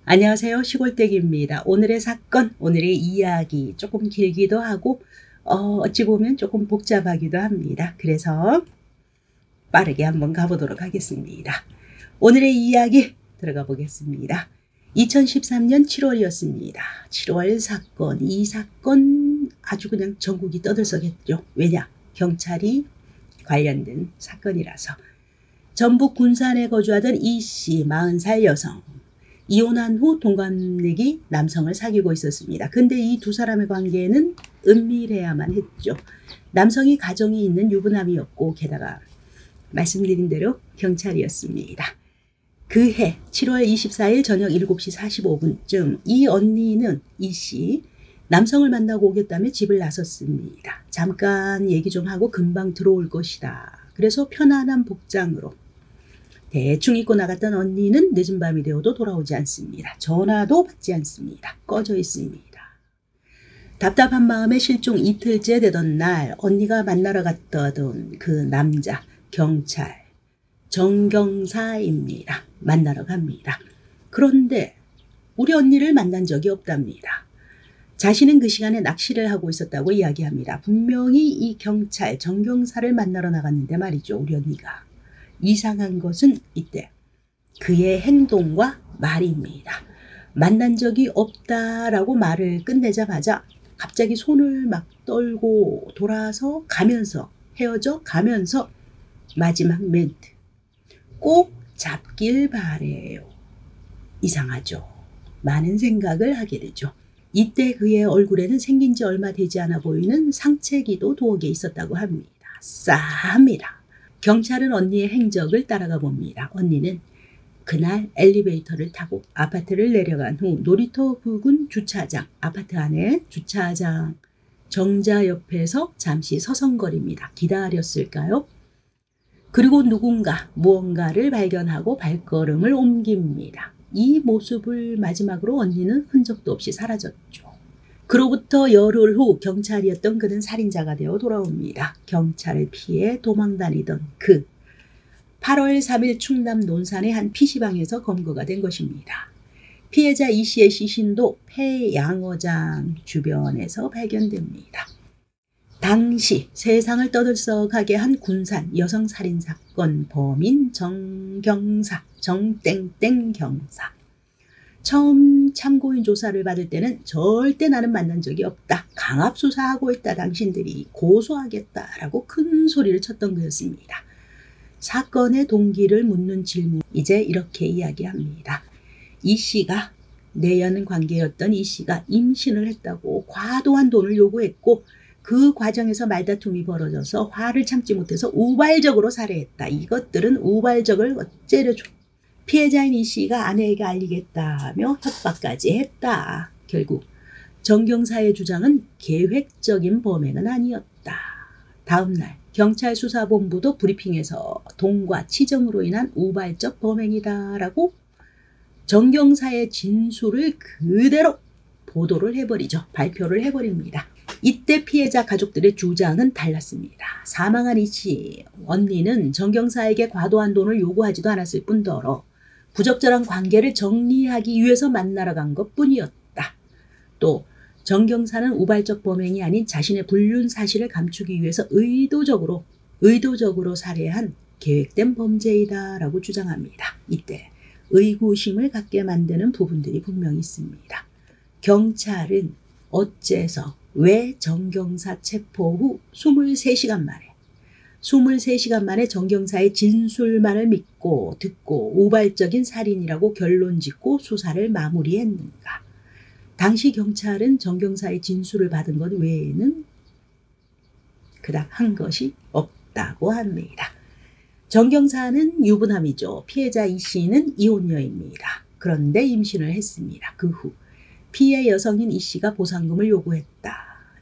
안녕하세요. 시골댁입니다. 오늘의 사건, 오늘의 이야기 조금 길기도 하고 어찌 보면 조금 복잡하기도 합니다. 그래서 빠르게 한번 가보도록 하겠습니다. 오늘의 이야기 들어가 보겠습니다. 2013년 7월이었습니다. 7월 사건, 이 사건 아주 그냥 전국이 떠들썩했죠. 왜냐? 경찰이 관련된 사건이라서. 전북 군산에 거주하던 이씨 40살 여성. 이혼한 후 동갑내기 남성을 사귀고 있었습니다. 근데 이 두 사람의 관계는 은밀해야만 했죠. 남성이 가정이 있는 유부남이었고 게다가 말씀드린 대로 경찰이었습니다. 그해 7월 24일 저녁 7시 45분쯤 이 언니는 이씨 남성을 만나고 오겠다며 집을 나섰습니다. 잠깐 얘기 좀 하고 금방 들어올 것이다. 그래서 편안한 복장으로 대충 입고 나갔던 언니는 늦은 밤이 되어도 돌아오지 않습니다. 전화도 받지 않습니다. 꺼져 있습니다. 답답한 마음에 실종 이틀째 되던 날 언니가 만나러 갔던 그 남자 경찰 정경사입니다. 만나러 갑니다. 그런데 우리 언니를 만난 적이 없답니다. 자신은 그 시간에 낚시를 하고 있었다고 이야기합니다. 분명히 이 경찰 정경사를 만나러 나갔는데 말이죠. 우리 언니가. 이상한 것은 이때 그의 행동과 말입니다. 만난 적이 없다라고 말을 끝내자마자 갑자기 손을 막 떨고 돌아서 가면서 헤어져 가면서 마지막 멘트. 꼭 잡길 바래요. 이상하죠. 많은 생각을 하게 되죠. 이때 그의 얼굴에는 생긴 지 얼마 되지 않아 보이는 상체기도 두어 개 있었다고 합니다. 싸합니다. 경찰은 언니의 행적을 따라가 봅니다. 언니는 그날 엘리베이터를 타고 아파트를 내려간 후 놀이터 부근 주차장, 아파트 안에 주차장 정자 옆에서 잠시 서성거립니다. 기다렸을까요? 그리고 누군가 무언가를 발견하고 발걸음을 옮깁니다. 이 모습을 마지막으로 언니는 흔적도 없이 사라졌죠. 그로부터 열흘 후 경찰이었던 그는 살인자가 되어 돌아옵니다. 경찰을 피해 도망다니던 그 8월 3일 충남 논산의 한 PC방에서 검거가 된 것입니다. 피해자 이 씨의 시신도 폐양어장 주변에서 발견됩니다. 당시 세상을 떠들썩하게 한 군산 여성살인사건 범인 정경사, 정땡땡 경사. 처음 참고인 조사를 받을 때는 절대 나는 만난 적이 없다. 강압수사하고 있다. 당신들이 고소하겠다라고 큰 소리를 쳤던 거였습니다. 사건의 동기를 묻는 질문 이제 이렇게 이야기합니다. 이 씨가 내연 관계였던 이 씨가 임신을 했다고 과도한 돈을 요구했고 그 과정에서 말다툼이 벌어져서 화를 참지 못해서 우발적으로 살해했다. 이것들은 우발적을 어째려줘. 피해자인 이 씨가 아내에게 알리겠다며 협박까지 했다. 결국 정경사의 주장은 계획적인 범행은 아니었다. 다음 날 경찰 수사본부도 브리핑에서 돈과 치정으로 인한 우발적 범행이다라고 정경사의 진술을 그대로 보도를 해버리죠. 발표를 해버립니다. 이때 피해자 가족들의 주장은 달랐습니다. 사망한 이 씨, 언니는 정경사에게 과도한 돈을 요구하지도 않았을 뿐더러 부적절한 관계를 정리하기 위해서 만나러 간 것뿐이었다. 또 정경사는 우발적 범행이 아닌 자신의 불륜 사실을 감추기 위해서 의도적으로 살해한 계획된 범죄이다라고 주장합니다. 이때 의구심을 갖게 만드는 부분들이 분명히 있습니다. 경찰은 어째서 왜 정경사 체포 후 23시간 만에 정경사의 진술만을 믿고 듣고 우발적인 살인이라고 결론 짓고 수사를 마무리했는가? 당시 경찰은 정경사의 진술을 받은 것 외에는 그닥 한 것이 없다고 합니다. 정경사는 유부남이죠. 피해자 이 씨는 이혼녀입니다. 그런데 임신을 했습니다. 그 후 피해 여성인 이 씨가 보상금을 요구했다.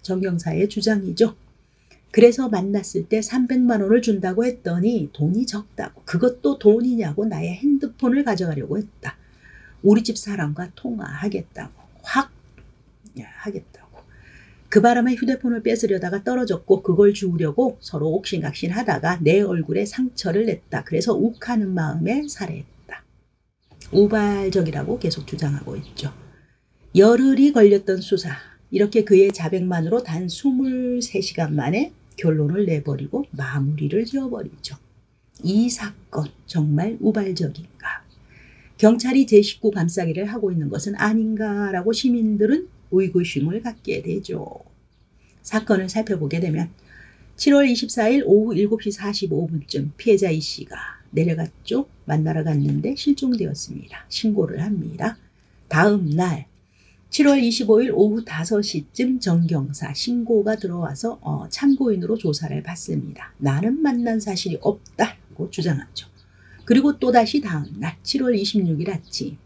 정경사의 주장이죠. 그래서 만났을 때 300만 원을 준다고 했더니 돈이 적다고. 그것도 돈이냐고 나의 핸드폰을 가져가려고 했다. 우리 집 사람과 통화하겠다고. 하겠다고. 그 바람에 휴대폰을 뺏으려다가 떨어졌고 그걸 주우려고 서로 옥신각신 하다가 내 얼굴에 상처를 냈다. 그래서 욱하는 마음에 살해했다. 우발적이라고 계속 주장하고 있죠. 열흘이 걸렸던 수사, 이렇게 그의 자백만으로 단 23시간 만에 결론을 내버리고 마무리를 지어버리죠. 이 사건 정말 우발적인가? 경찰이 제19 감싸기를 하고 있는 것은 아닌가라고 시민들은 의구심을 갖게 되죠. 사건을 살펴보게 되면 7월 24일 오후 7시 45분쯤 피해자 E씨가 내려갔죠. 만나러 갔는데 실종되었습니다. 신고를 합니다. 다음 날 7월 25일 오후 5시쯤 정경사 신고가 들어와서 참고인으로 조사를 받습니다. 나는 만난 사실이 없다고 주장하죠. 그리고 또다시 다음 날 7월 26일 아침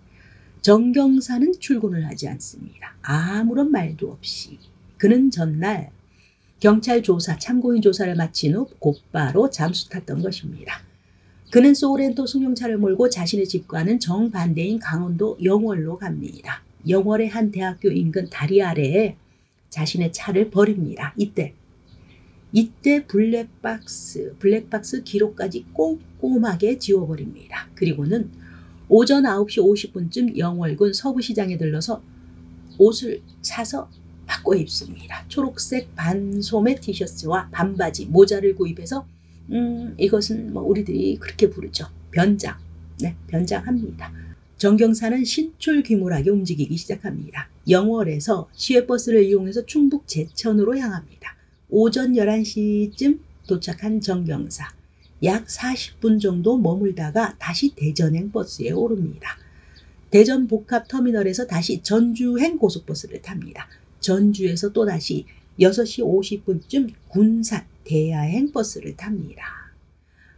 정경사는 출근을 하지 않습니다. 아무런 말도 없이. 그는 전날 경찰 조사, 참고인 조사를 마친 후 곧바로 잠수 탔던 것입니다. 그는 소렌토 승용차를 몰고 자신의 집과는 정반대인 강원도 영월로 갑니다. 영월의 한 대학교 인근 다리 아래에 자신의 차를 버립니다. 이때 블랙박스 기록까지 꼼꼼하게 지워버립니다. 그리고는 오전 9시 50분쯤 영월군 서부시장에 들러서 옷을 사서 바꿔 입습니다. 초록색 반소매 티셔츠와 반바지, 모자를 구입해서 이것은 우리들이 그렇게 부르죠. 변장. 네, 변장합니다. 정경사는 신출귀몰하게 움직이기 시작합니다. 영월에서 시외버스를 이용해서 충북 제천으로 향합니다. 오전 11시쯤 도착한 정경사. 약 40분 정도 머물다가 다시 대전행 버스에 오릅니다. 대전 복합터미널에서 다시 전주행 고속버스를 탑니다. 전주에서 또다시 6시 50분쯤 군산 대야행 버스를 탑니다.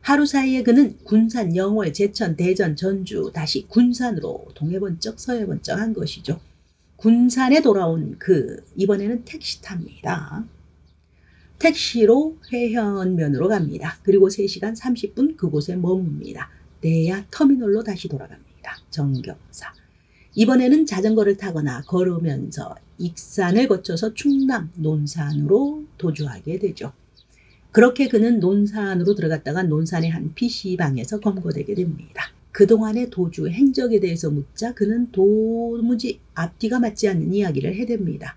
하루 사이에 그는 군산, 영월, 제천, 대전, 전주 다시 군산으로 동해번쩍 서해번쩍 한 것이죠. 군산에 돌아온 이번에는 택시 탑니다. 택시로 회현면으로 갑니다. 그리고 3시간 30분 그곳에 머뭅니다. 대야 터미널로 다시 돌아갑니다. 정경사. 이번에는 자전거를 타거나 걸으면서 익산을 거쳐서 충남 논산으로 도주하게 되죠. 그렇게 그는 논산으로 들어갔다가 논산의 한 PC방에서 검거되게 됩니다. 그동안의 도주 행적에 대해서 묻자 그는 도무지 앞뒤가 맞지 않는 이야기를 해댑니다.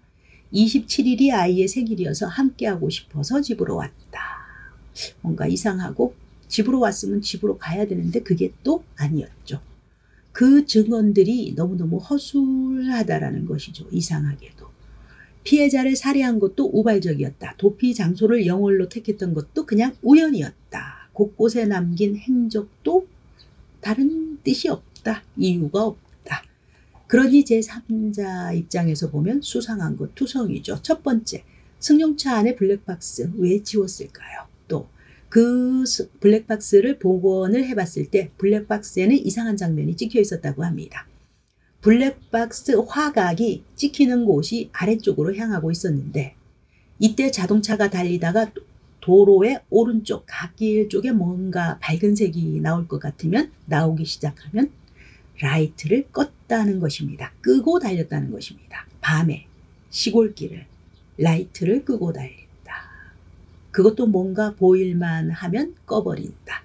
27일이 아이의 생일이어서 함께하고 싶어서 집으로 왔다. 뭔가 이상하고 집으로 왔으면 집으로 가야 되는데 그게 또 아니었죠. 그 증언들이 너무너무 허술하다라는 것이죠. 이상하게도. 피해자를 살해한 것도 우발적이었다. 도피 장소를 영월로 택했던 것도 그냥 우연이었다. 곳곳에 남긴 행적도 다른 뜻이 없다. 이유가 없다. 그러니 제3자 입장에서 보면 수상한 것 투성이죠. 첫 번째, 승용차 안에 블랙박스 왜 지웠을까요? 또 그 블랙박스를 복원을 해봤을 때 블랙박스에는 이상한 장면이 찍혀 있었다고 합니다. 블랙박스 화각이 찍히는 곳이 아래쪽으로 향하고 있었는데 이때 자동차가 달리다가 도로의 오른쪽 갓길 쪽에 뭔가 밝은 색이 나올 것 같으면 나오기 시작하면 라이트를 껐다는 것입니다. 끄고 달렸다는 것입니다. 밤에 시골길을 라이트를 끄고 달린다. 그것도 뭔가 보일만 하면 꺼버린다.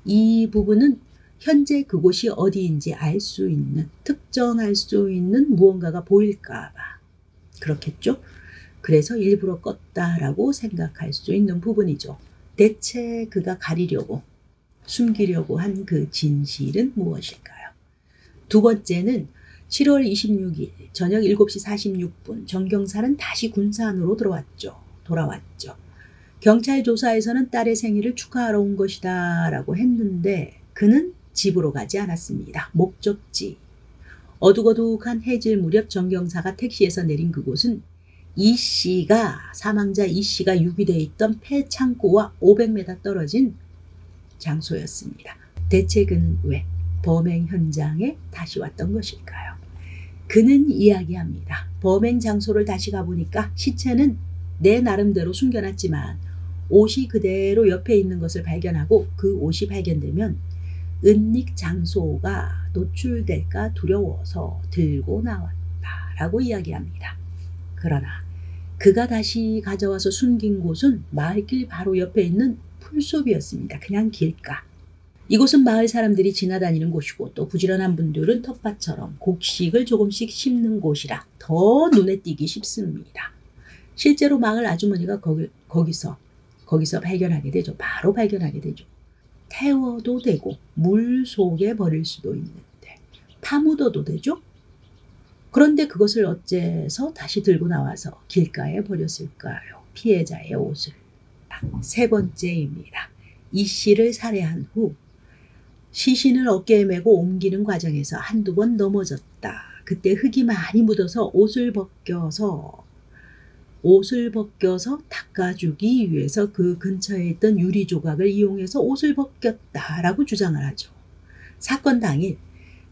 이 부분은 현재 그곳이 어디인지 알 수 있는, 특정할 수 있는 무언가가 보일까 봐 그렇겠죠. 그래서 일부러 껐다라고 생각할 수 있는 부분이죠. 대체 그가 가리려고, 숨기려고 한 그 진실은 무엇일까요? 두 번째는 7월 26일 저녁 7시 46분 정경사는 다시 군산으로 돌아왔죠. 경찰 조사에서는 딸의 생일을 축하하러 온 것이다 라고 했는데 그는 집으로 가지 않았습니다. 목적지. 어둑어둑한 해질 무렵 정경사가 택시에서 내린 그곳은 사망자 E씨가 유기되어 있던 폐창고와 500m 떨어진 장소였습니다. 대체 그는 왜 범행 현장에 다시 왔던 것일까요? 그는 이야기합니다. 범행 장소를 다시 가보니까 시체는 내 나름대로 숨겨놨지만 옷이 그대로 옆에 있는 것을 발견하고 그 옷이 발견되면 은닉 장소가 노출될까 두려워서 들고 나왔다라고 이야기합니다. 그러나 그가 다시 가져와서 숨긴 곳은 마을길 바로 옆에 있는 풀숲이었습니다. 그냥 길가. 이곳은 마을 사람들이 지나다니는 곳이고 또 부지런한 분들은 텃밭처럼 곡식을 조금씩 심는 곳이라 더 눈에 띄기 쉽습니다. 실제로 마을 아주머니가 거기서 발견하게 되죠. 바로 발견하게 되죠. 태워도 되고 물 속에 버릴 수도 있는데 파묻어도 되죠. 그런데 그것을 어째서 다시 들고 나와서 길가에 버렸을까요? 피해자의 옷을. 세 번째입니다. 이 씨를 살해한 후 시신을 어깨에 메고 옮기는 과정에서 한두 번 넘어졌다. 그때 흙이 많이 묻어서 옷을 벗겨서 닦아주기 위해서 그 근처에 있던 유리 조각을 이용해서 옷을 벗겼다라고 주장을 하죠. 사건 당일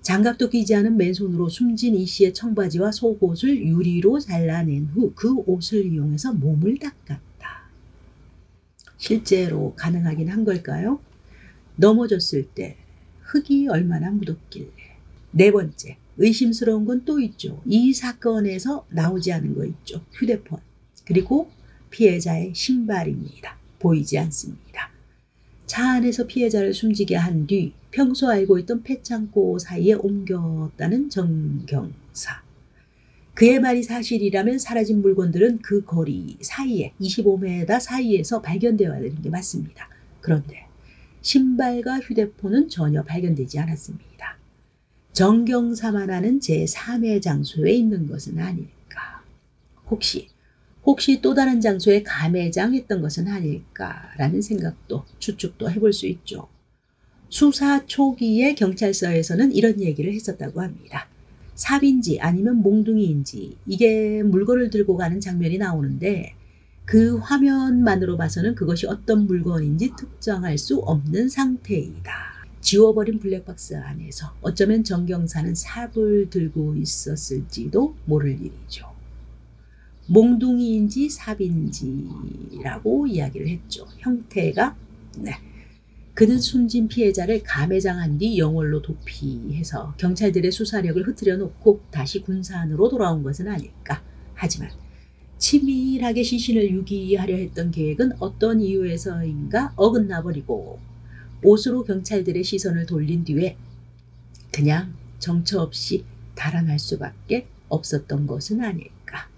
장갑도 끼지 않은 맨손으로 숨진 이 씨의 청바지와 속옷을 유리로 잘라낸 후 그 옷을 이용해서 몸을 닦았다. 실제로 가능하긴 한 걸까요? 넘어졌을 때 흙이 얼마나 묻었길래. 네 번째, 의심스러운 건 또 있죠. 이 사건에서 나오지 않은 거 있죠. 휴대폰. 그리고 피해자의 신발입니다. 보이지 않습니다. 차 안에서 피해자를 숨지게 한 뒤 평소 알고 있던 폐창고 사이에 옮겼다는 정경사. 그의 말이 사실이라면 사라진 물건들은 그 거리 사이에 25m 사이에서 발견되어야 되는 게 맞습니다. 그런데 신발과 휴대폰은 전혀 발견되지 않았습니다. 정경사만 아는 제3의 장소에 있는 것은 아닐까. 혹시 또 다른 장소에 감매장했던 것은 아닐까라는 생각도 추측도 해볼 수 있죠. 수사 초기에 경찰서에서는 이런 얘기를 했었다고 합니다. 삽인지 아니면 몽둥이인지 이게 물건을 들고 가는 장면이 나오는데 그 화면만으로 봐서는 그것이 어떤 물건인지 특정할 수 없는 상태이다. 지워버린 블랙박스 안에서 어쩌면 정경사는 삽을 들고 있었을지도 모를 일이죠. 몽둥이인지 삽인지라고 이야기를 했죠. 형태가 그는 숨진 피해자를 감매장한 뒤 영월로 도피해서 경찰들의 수사력을 흐트려 놓고 다시 군산으로 돌아온 것은 아닐까. 하지만 치밀하게 시신을 유기하려 했던 계획은 어떤 이유에서인가 어긋나버리고 옷으로 경찰들의 시선을 돌린 뒤에 그냥 정처 없이 달아날 수밖에 없었던 것은 아닐까.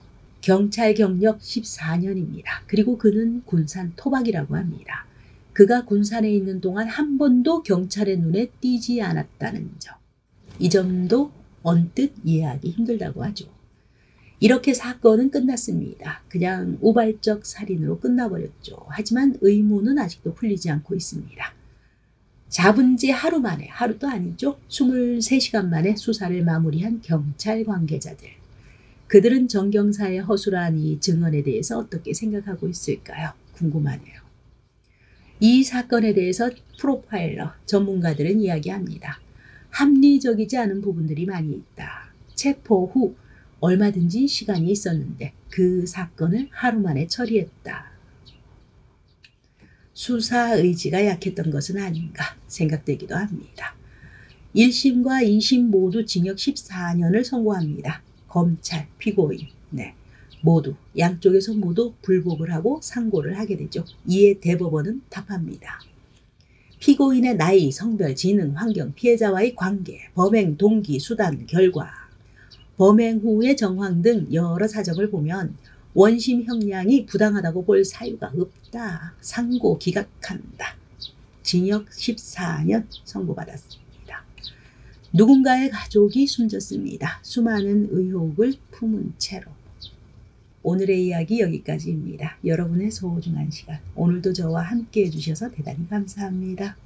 경찰 경력 14년입니다. 그리고 그는 군산 토박이라고 합니다. 그가 군산에 있는 동안 한 번도 경찰의 눈에 띄지 않았다는 점. 이 점도 언뜻 이해하기 힘들다고 하죠. 이렇게 사건은 끝났습니다. 그냥 우발적 살인으로 끝나버렸죠. 하지만 의문은 아직도 풀리지 않고 있습니다. 잡은 지 하루 만에, 하루도 아니죠. 23시간 만에 수사를 마무리한 경찰 관계자들. 그들은 정경사의 허술한 이 증언에 대해서 어떻게 생각하고 있을까요? 궁금하네요. 이 사건에 대해서 프로파일러 전문가들은 이야기합니다. 합리적이지 않은 부분들이 많이 있다. 체포 후 얼마든지 시간이 있었는데 그 사건을 하루 만에 처리했다. 수사 의지가 약했던 것은 아닌가 생각되기도 합니다. 1심과 2심 모두 징역 14년을 선고합니다. 검찰, 피고인, 모두 양쪽에서 모두 불복을 하고 상고를 하게 되죠. 이에 대법원은 답합니다. 피고인의 나이, 성별, 지능, 환경, 피해자와의 관계, 범행 동기, 수단, 결과, 범행 후의 정황 등 여러 사정을 보면 원심 형량이 부당하다고 볼 사유가 없다. 상고 기각한다. 징역 14년 선고받았습니다. 누군가의 가족이 숨졌습니다. 수많은 의혹을 품은 채로. 오늘의 이야기 여기까지입니다. 여러분의 소중한 시간, 오늘도 저와 함께 해주셔서 대단히 감사합니다.